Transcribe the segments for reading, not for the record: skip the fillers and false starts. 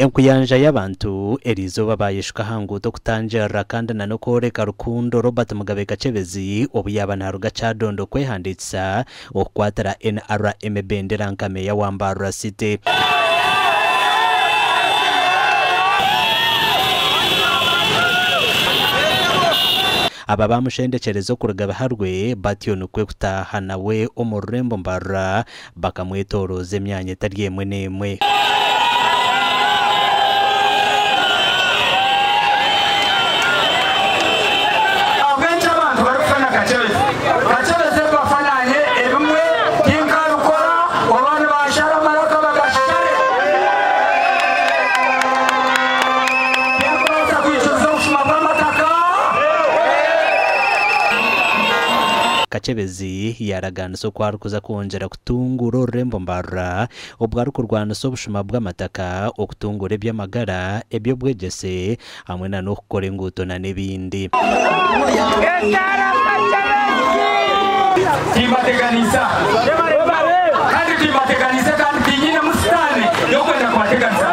enkuyanja y'abantu erizoba bayishika hanguto kutanjira kandi nanokoreka rukundo Robert Mugabe Kachebezi obuyaba naruga chadondo kwehanditsa okwatara NRM bendera nkame ya Wambara City. Aba bamushendekerezo kurugaba harwe bationukwe kutaha nawe omurembo mbara bakamwetoroze myanya etari yemwe nemwe. Kachebezi yaraganso kwarukuza kuongera kutungura urembo mbara obwaru kurwana sobushuma bw'amataka okutungura ebyamagara ebyo bwegese hamwe na nokukora enguto na nebindi. Timateganiza kandi timateganiza kandi tinyine musitani yo kwenda kwateganiza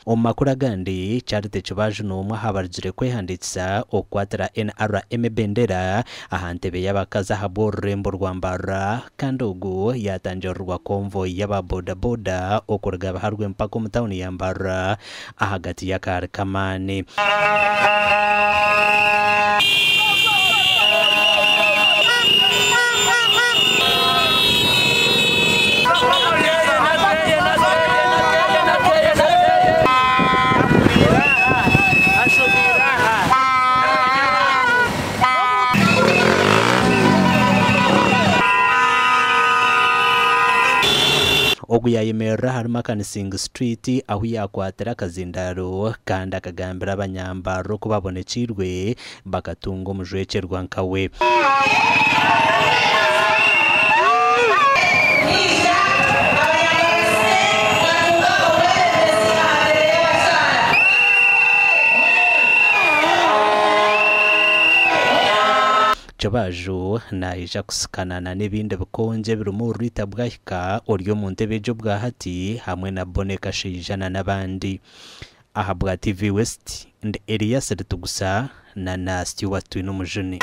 Omakura gandi charite chubaje n'umwe habarjire kwehanditsa okwatara NRM bendera ahantebe y'abakaza haborembo rwambara kandi ugu yatanjirwa konvoy y'ababoda boda okurugaba harwe mpaka mu town yambara ahagati ya Karkamani. Ogu yayemera harimo Kanisinga Street aho yakwatira kazindaro kandi akagambira abanyambaro kubabonekirwe bakatunga umujwekerwa nkawe. Chabaju naija kusikanana n'ebindi bikonje birumu Rita Bwahika oryo mu ntebe jo bwa hati hamwe na Boneka Shijana n'abandi. Aha bwa TV West and Elias Ritugusa na Stewart n'umujuni.